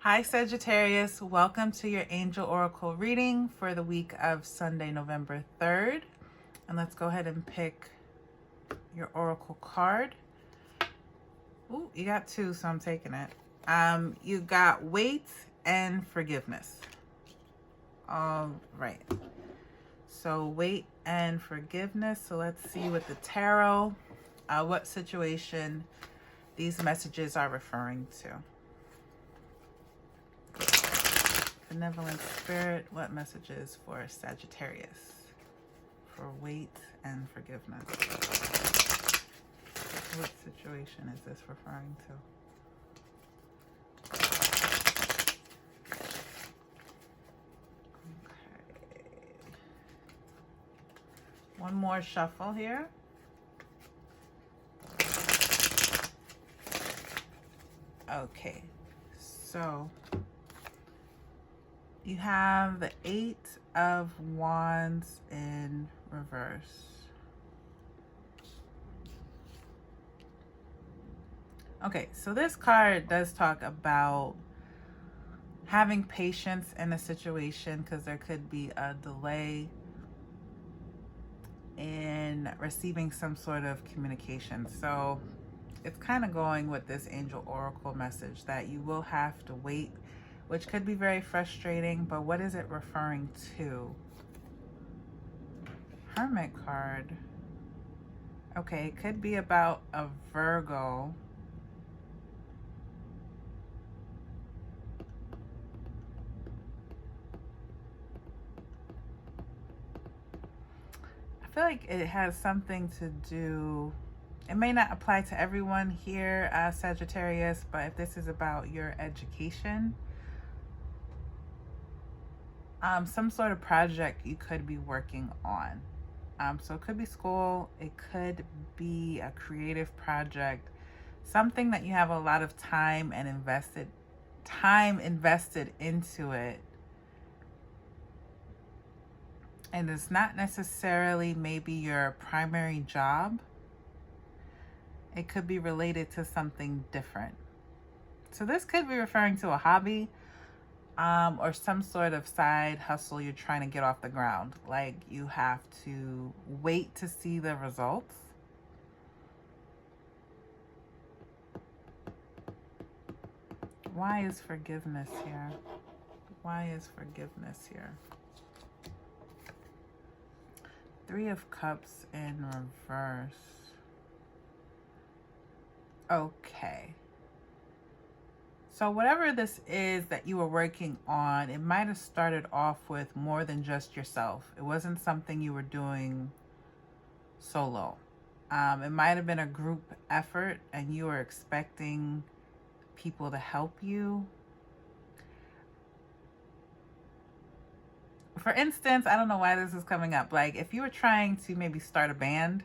Hi Sagittarius, welcome to your Angel Oracle reading for the week of Sunday, November 3rd. And let's go ahead and pick your Oracle card. Ooh, you got two, so I'm taking it. You got weight and forgiveness. All right. So weight and forgiveness. So let's see with the tarot, what situation these messages are referring to. Benevolent Spirit, what messages for Sagittarius for weight and forgiveness? What situation is this referring to? Okay. One more shuffle here. Okay, so you have the 8 of Wands in reverse. Okay, so this card does talk about having patience in a situation because there could be a delay in receiving some sort of communication. So it's kind of going with this Angel Oracle message that you will have to wait, which could be very frustrating, but what is it referring to? Hermit card. Okay, it could be about a Virgo. I feel like it has something to do, it may not apply to everyone here, Sagittarius, but if this is about your education, some sort of project you could be working on. So it could be school, it could be a creative project, something that you have a lot of time invested into it. And it's not necessarily maybe your primary job. It could be related to something different. So this could be referring to a hobby, or some sort of side hustle you're trying to get off the ground. Like you have to wait to see the results. Why is forgiveness here? Why is forgiveness here? 3 of Cups in reverse. Okay. So whatever this is that you were working on, it might have started off with more than just yourself. It wasn't something you were doing solo. It might have been a group effort and you were expecting people to help you. For instance, I don't know why this is coming up. Like if you were trying to maybe start a band,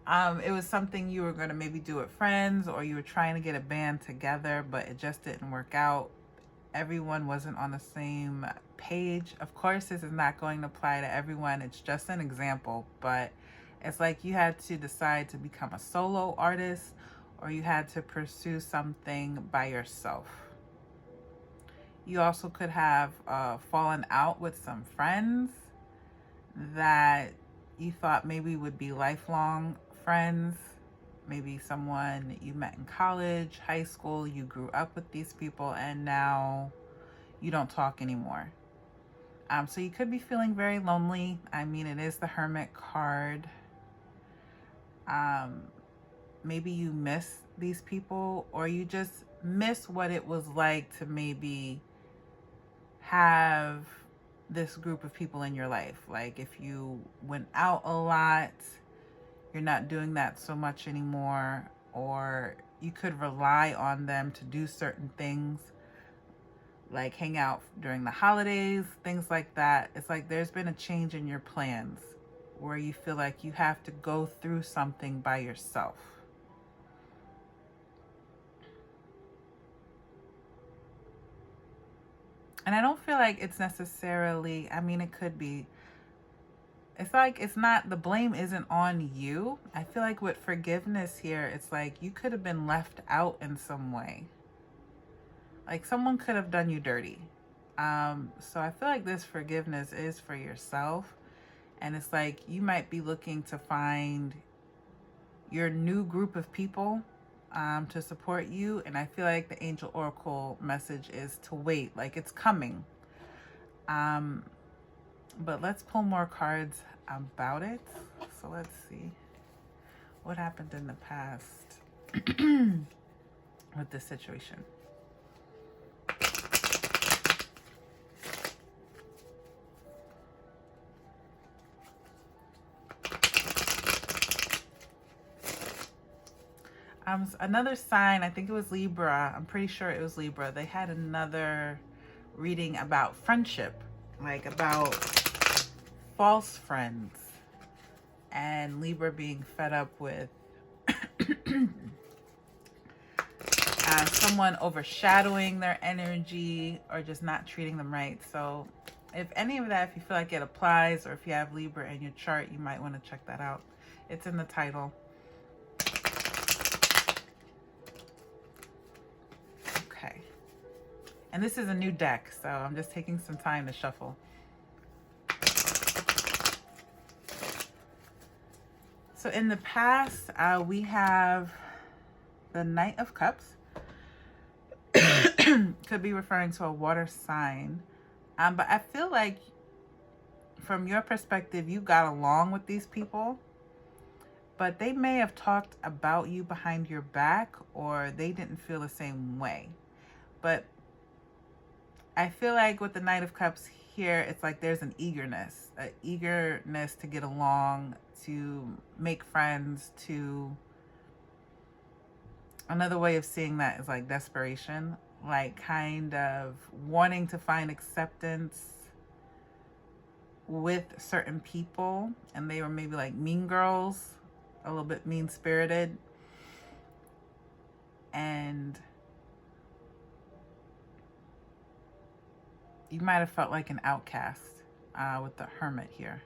it was something you were going to maybe do with friends, or you were trying to get a band together, but it just didn't work out. Everyone wasn't on the same page. Of course, this is not going to apply to everyone. It's just an example, but it's like you had to decide to become a solo artist, or you had to pursue something by yourself. You also could have fallen out with some friends that you thought maybe would be lifelong friends. Maybe someone you met in college, high school, you grew up with these people, and now you don't talk anymore. So you could be feeling very lonely. I mean, it is the Hermit card. Maybe you miss these people, or you just miss what it was like to maybe have this group of people in your life. Like if you went out a lot, you're not doing that so much anymore, or you could rely on them to do certain things, like hang out during the holidays, things like that. It's like there's been a change in your plans where you feel like you have to go through something by yourself. And I don't feel like it's necessarily, I mean, it could be, it's like it's not, the blame isn't on you. I feel like with forgiveness here, it's like you could have been left out in some way. Like someone could have done you dirty. So I feel like this forgiveness is for yourself. And it's like you might be looking to find your new group of people to support you. And I feel like the angel oracle message is to wait, like it's coming. But let's pull more cards about it. So let's see what happened in the past with this situation. Another sign, I think it was Libra. I'm pretty sure it was Libra. They had another reading about friendship, like about false friends, and Libra being fed up with someone overshadowing their energy or just not treating them right. So if any of that, if you feel like it applies, or if you have Libra in your chart, you might want to check that out. It's in the title. Okay. And this is a new deck, so I'm just taking some time to shuffle. So in the past, we have the Knight of Cups. Could be referring to a water sign. But I feel like from your perspective, you got along with these people, but they may have talked about you behind your back, or they didn't feel the same way. But I feel like with the Knight of Cups here, it's like there's an eagerness to get along, to make friends, to... Another way of seeing that is like desperation, like kind of wanting to find acceptance with certain people, and they were maybe like mean girls, a little bit mean-spirited, and you might have felt like an outcast with the Hermit here.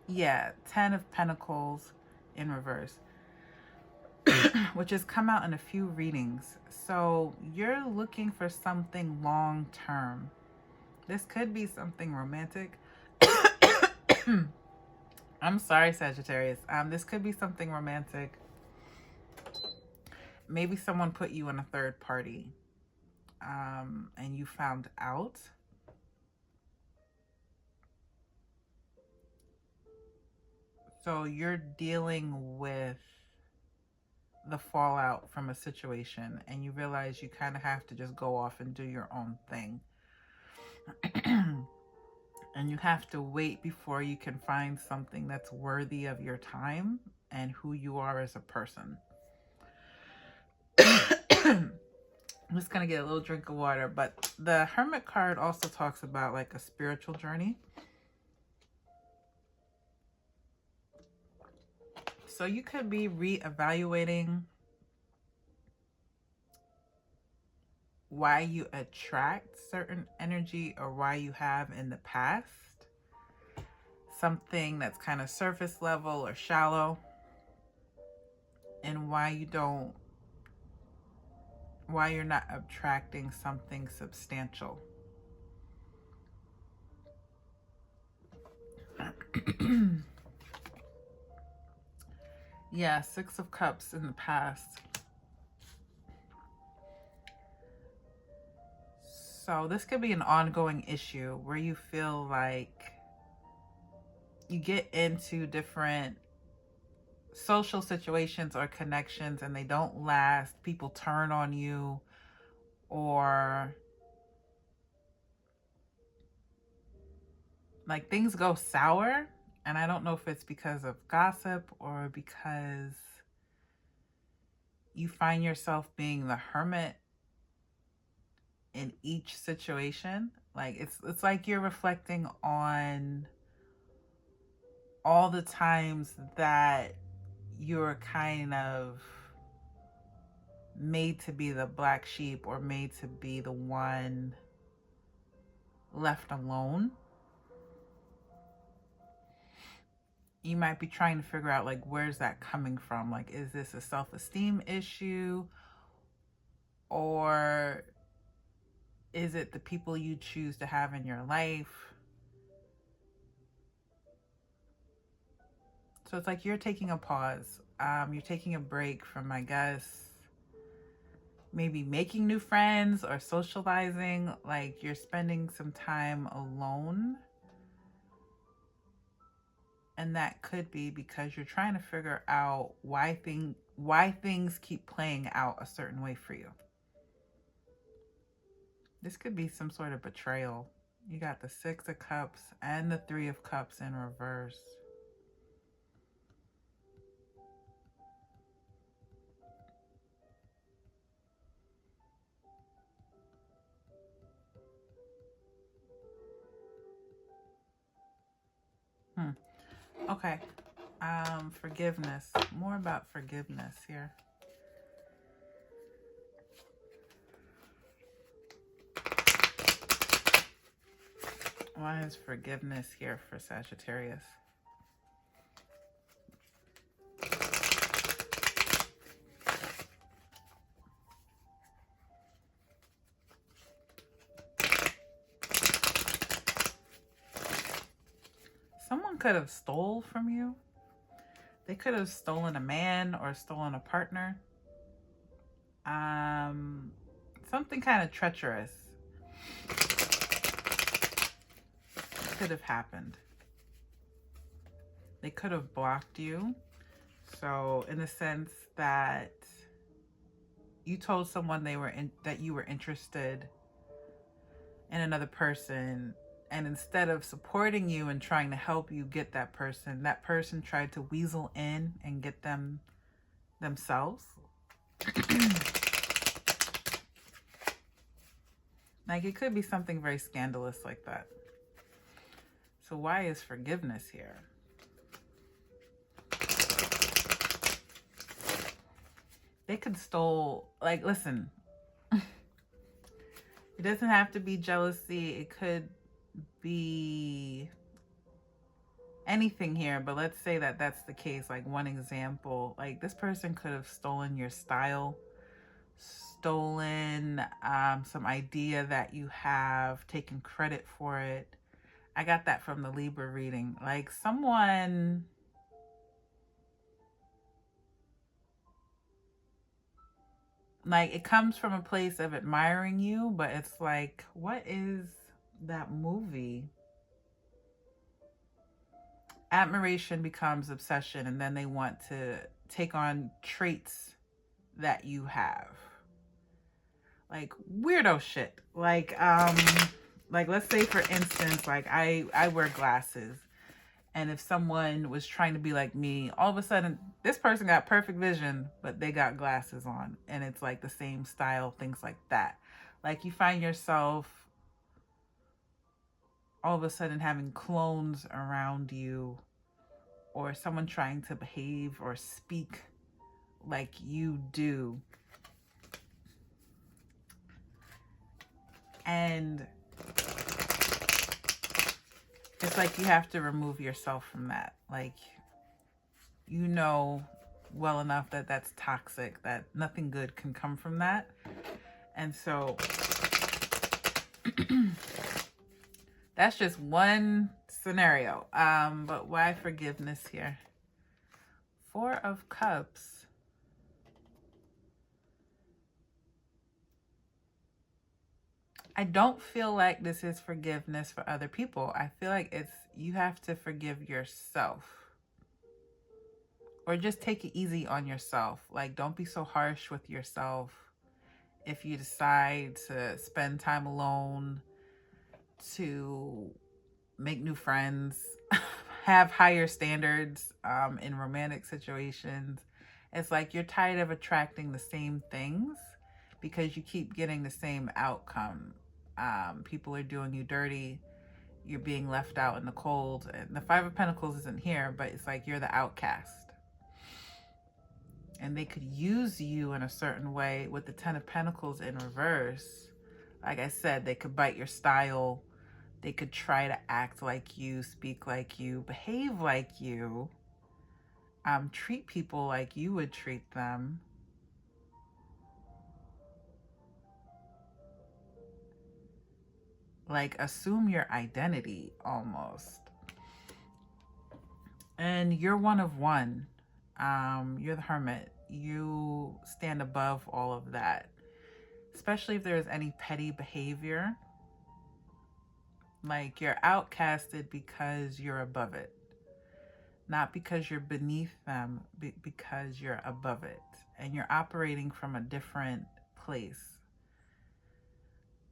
Yeah, 10 of Pentacles in reverse, which has come out in a few readings. So you're looking for something long-term. This could be something romantic. I'm sorry, Sagittarius. This could be something romantic. Maybe someone put you in a third party, and you found out. So you're dealing with the fallout from a situation, and you realize you kind of have to just go off and do your own thing. And you have to wait before you can find something that's worthy of your time and who you are as a person. I'm just gonna get a little drink of water. But the Hermit card also talks about like a spiritual journey. So you could be reevaluating why you attract certain energy, or why you have in the past something that's kind of surface level or shallow, and why you're not attracting something substantial. Yeah, 6 of Cups in the past. So this could be an ongoing issue where you feel like you get into different social situations or connections and they don't last. People turn on you, or like things go sour. And I don't know if it's because of gossip or because you find yourself being the hermit in each situation. Like it's like you're reflecting on all the times that you're kind of made to be the black sheep, or made to be the one left alone. You might be trying to figure out like, where's that coming from? Like, is this a self-esteem issue? Or is it the people you choose to have in your life? So it's like you're taking a pause. You're taking a break from, I guess, maybe making new friends or socializing. Like you're spending some time alone. And that could be because you're trying to figure out why things keep playing out a certain way for you. This could be some sort of betrayal. You got the 6 of Cups and the 3 of Cups in reverse. Okay. Forgiveness. More about forgiveness here. Why is forgiveness here for Sagittarius? Someone could have stole from you. They could have stolen a man or stolen a partner. Something kind of treacherous could have happened. They could have blocked you. So in the sense that you told someone that you were interested in another person, and instead of supporting you and trying to help you get that person tried to weasel in and get them themselves. Like it could be something very scandalous like that. So why is forgiveness here? They could stole, like, listen, it doesn't have to be jealousy. It could be anything here, but let's say that that's the case. Like one example, like this person could have stolen your style, stolen some idea that you have, taken credit for it. I got that from the Libra reading. Like someone, like it comes from a place of admiring you, but it's like, what is that movie? Admiration becomes obsession, and then they want to take on traits that you have. Like weirdo shit. Like let's say for instance, like I wear glasses, and if someone was trying to be like me, all of a sudden this person got perfect vision, but they got glasses on, and it's like the same style, things like that. Like you find yourself all of a sudden having clones around you, or someone trying to behave or speak like you do. And it's like you have to remove yourself from that. Like, you know well enough that that's toxic, that nothing good can come from that. And so that's just one scenario. But why forgiveness here? 4 of Cups. I don't feel like this is forgiveness for other people. I feel like it's you have to forgive yourself. Or just take it easy on yourself. Like, don't be so harsh with yourself. If you decide to spend time alone, to make new friends, have higher standards in romantic situations, it's like you're tired of attracting the same things because you keep getting the same outcome. People are doing you dirty. You're being left out in the cold. And the 5 of Pentacles isn't here, but it's like you're the outcast. And they could use you in a certain way with the 10 of Pentacles in reverse. Like I said, they could bite your style. They could try to act like you, speak like you, behave like you, treat people like you would treat them. like assume your identity almost. And you're one of one. You're the hermit. You stand above all of that, especially if there's any petty behavior. Like, you're outcasted because you're above it, not because you're beneath them, because you're above it, and you're operating from a different place,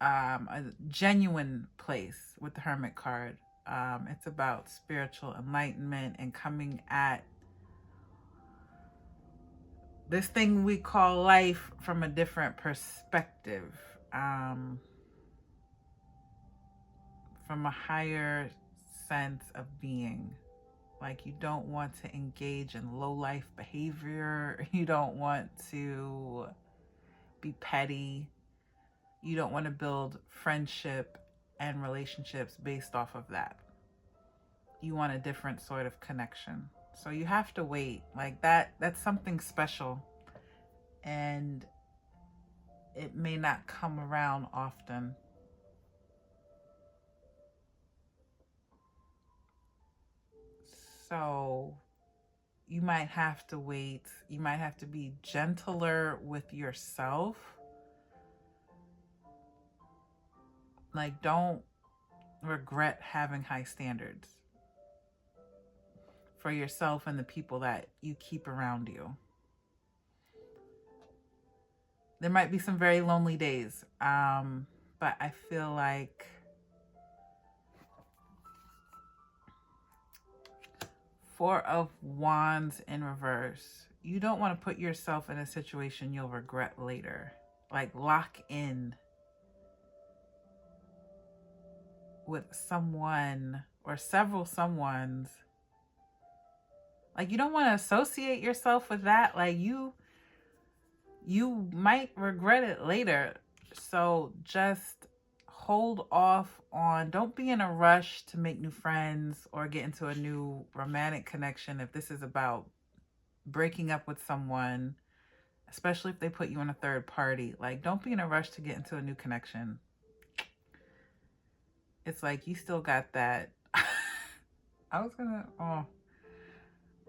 a genuine place with the Hermit card. It's about spiritual enlightenment and coming at this thing we call life from a different perspective, from a higher sense of being. Like, you don't want to engage in low life behavior. You don't want to be petty. You don't want to build friendship and relationships based off of that. You want a different sort of connection. So you have to wait. Like, that's something special. And it may not come around often. So you might have to wait. You might have to be gentler with yourself. Like, don't regret having high standards for yourself and the people that you keep around you. There might be some very lonely days, but I feel like Four of Wands in reverse. You don't want to put yourself in a situation you'll regret later. Like, lock in with someone or several someones. Like, you don't want to associate yourself with that. Like, you might regret it later. So just hold off on, don't be in a rush to make new friends or get into a new romantic connection if this is about breaking up with someone, especially if they put you in a third party. Like, don't be in a rush to get into a new connection. It's like, you still got that.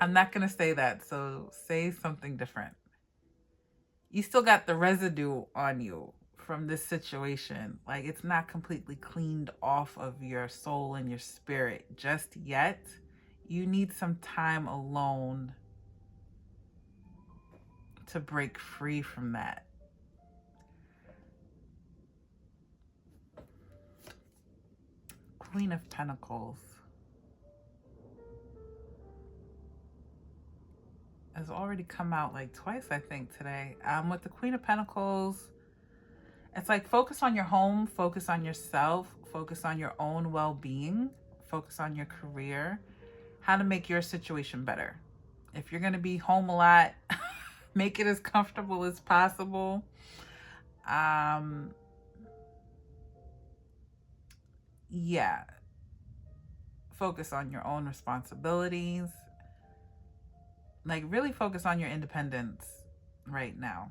I'm not gonna say that, so say something different. You still got the residue on you from this situation. Like, it's not completely cleaned off of your soul and your spirit just yet. You need some time alone to break free from that. Queen of Pentacles has already come out like twice, I think, today. With the Queen of Pentacles, it's like, focus on your home, focus on yourself, focus on your own well-being, focus on your career, how to make your situation better. If you're going to be home a lot, make it as comfortable as possible. Yeah. Focus on your own responsibilities. Like, really focus on your independence right now.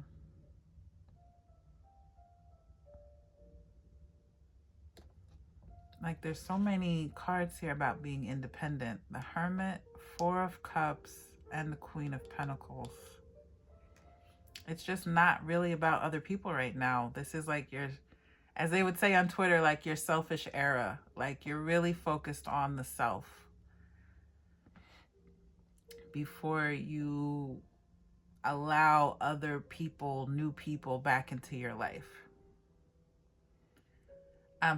Like, there's so many cards here about being independent. The Hermit, Four of Cups, and the Queen of Pentacles. It's just not really about other people right now. This is like your, as they would say on Twitter, like your selfish era. Like, you're really focused on the self before you allow other people, new people, back into your life.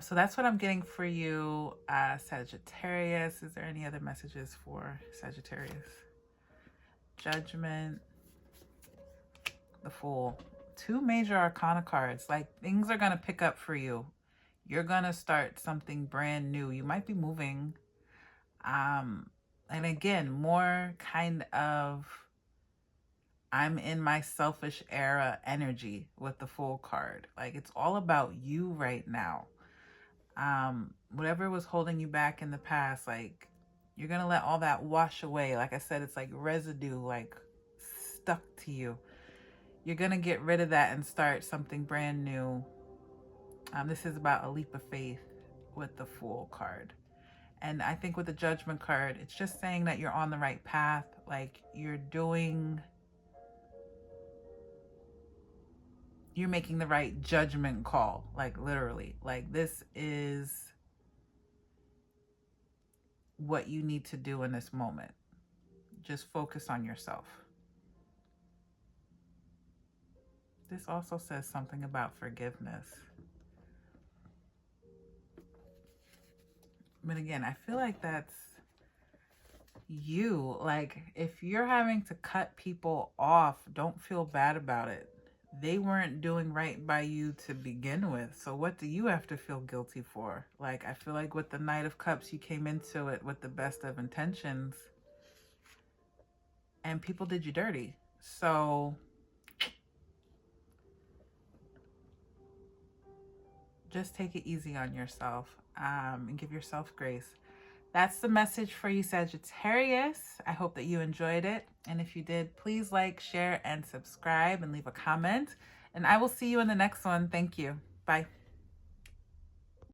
So that's what I'm getting for you, Sagittarius. Is there any other messages for Sagittarius? Judgment, the Fool. Two major arcana cards. Like, things are going to pick up for you. You're going to start something brand new. You might be moving. And again, more kind of, I'm in my selfish era energy with the Fool card. Like, it's all about you right now. Whatever was holding you back in the past, like, you're going to let all that wash away. Like I said, it's like residue, like stuck to you. You're going to get rid of that and start something brand new. This is about a leap of faith with the Fool card. And I think with the Judgment card, it's just saying that you're on the right path. Like you're making the right judgment call. Like literally, like this is what you need to do in this moment. Just focus on yourself. This also says something about forgiveness. But again, I feel like that's you. Like if you're having to cut people off, don't feel bad about it. They weren't doing right by you to begin with. So what do you have to feel guilty for? Like, I feel like with the Knight of Cups, you came into it with the best of intentions and people did you dirty. So just take it easy on yourself, and give yourself grace. That's the message for you, Sagittarius. I hope that you enjoyed it. And if you did, please like, share, and subscribe and leave a comment. And I will see you in the next one. Thank you. Bye.